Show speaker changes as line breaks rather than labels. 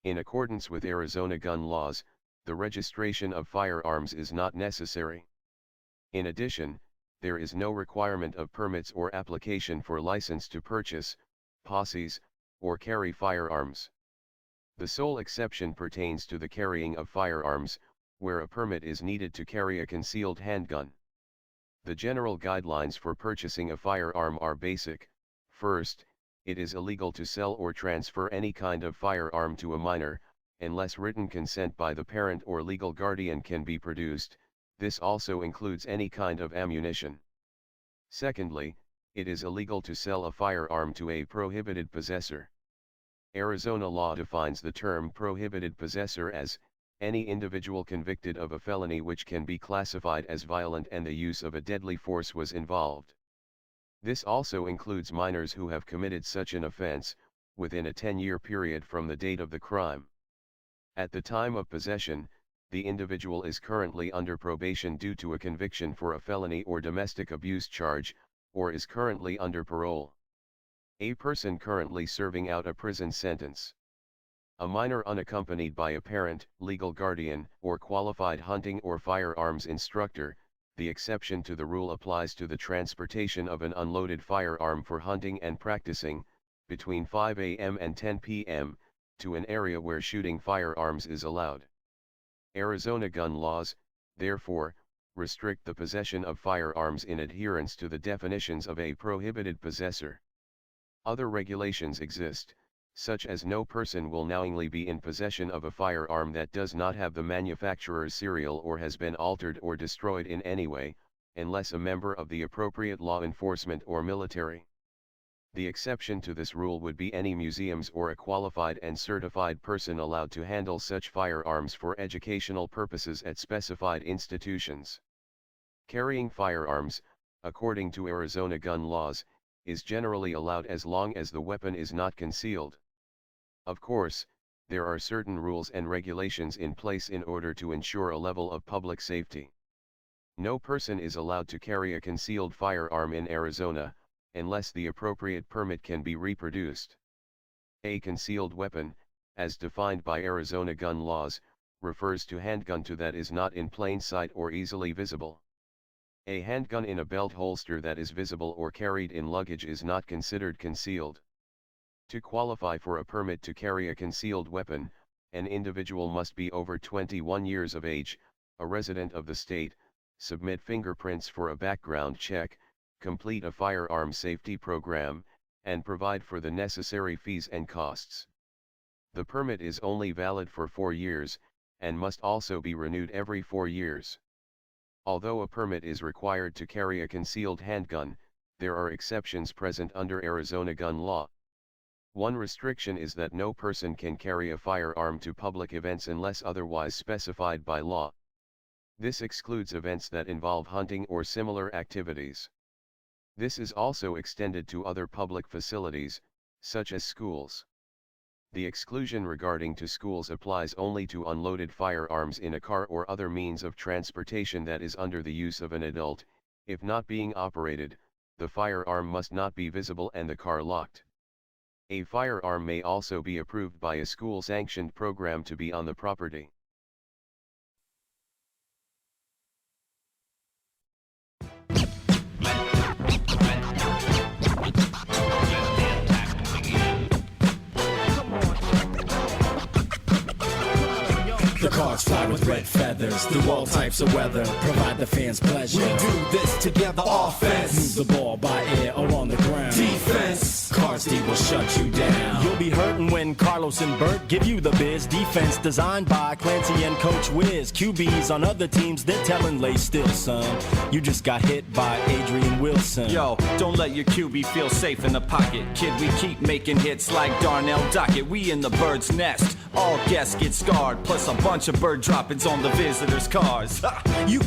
In accordance with Arizona gun laws, the registration of firearms is not necessary. In addition, there is no requirement of permits or application for license to purchase, possess, or carry firearms. The sole exception pertains to the carrying of firearms, where a permit is needed to carry a concealed handgun. The general guidelines for purchasing a firearm are basic. First, it is illegal to sell or transfer any kind of firearm to a minor, unless written consent by the parent or legal guardian can be produced. This also includes any kind of ammunition. Secondly, it is illegal to sell a firearm to a prohibited possessor. Arizona law defines the term prohibited possessor as any individual convicted of a felony which can be classified as violent and the use of a deadly force was involved. This also includes minors who have committed such an offense, within a 10-year period from the date of the crime. At the time of possession, the individual is currently under probation due to a conviction for a felony or domestic abuse charge, or is currently under parole. A person currently serving out a prison sentence. A minor unaccompanied by a parent, legal guardian, or qualified hunting or firearms instructor. The exception to the rule applies to the transportation of an unloaded firearm for hunting and practicing, between 5 a.m. and 10 p.m., to an area where shooting firearms is allowed. Arizona gun laws, therefore, restrict the possession of firearms in adherence to the definitions of a prohibited possessor. Other regulations exist, such as no person will knowingly be in possession of a firearm that does not have the manufacturer's serial or has been altered or destroyed in any way, unless a member of the appropriate law enforcement or military. The exception to this rule would be any museums or a qualified and certified person allowed to handle such firearms for educational purposes at specified institutions. Carrying firearms, according to Arizona gun laws, is generally allowed as long as the weapon is not concealed. Of course, there are certain rules and regulations in place in order to ensure a level of public safety. No person is allowed to carry a concealed firearm in Arizona, unless the appropriate permit can be reproduced. A concealed weapon, as defined by Arizona gun laws, refers to handgun that is not in plain sight or easily visible. A handgun in a belt holster that is visible or carried in luggage is not considered concealed. To qualify for a permit to carry a concealed weapon, an individual must be over 21 years of age, a resident of the state, submit fingerprints for a background check, complete a firearm safety program, and provide for the necessary fees and costs. The permit is only valid for 4 years, and must also be renewed every 4 years. Although a permit is required to carry a concealed handgun, there are exceptions present under Arizona gun law. One restriction is that no person can carry a firearm to public events unless otherwise specified by law. This excludes events that involve hunting or similar activities. This is also extended to other public facilities, such as schools. The exclusion regarding to schools applies only to unloaded firearms in a car or other means of transportation that is under the use of an adult. If not being operated, the firearm must not be visible and the car locked. A firearm may also be approved by a school-sanctioned program to be on the property.
The cars fly with red feathers through all types of weather. Provide the fans pleasure.
We do this together. Offense.
Move the ball by air or on the ground.
Defense.
Cars D will shut you down.
You'll be hurting when Carlos and Bert give you the biz. Defense designed by Clancy and Coach Wiz. QBs on other teams, they're telling lay still, son. You just got hit by Adrian Wilson.
Yo, don't let your QB feel safe in the pocket. Kid, we keep making hits like Darnell Dockett. We in the bird's nest. All guests get scarred, plus a bunch of bird droppings on the visitors' cars. You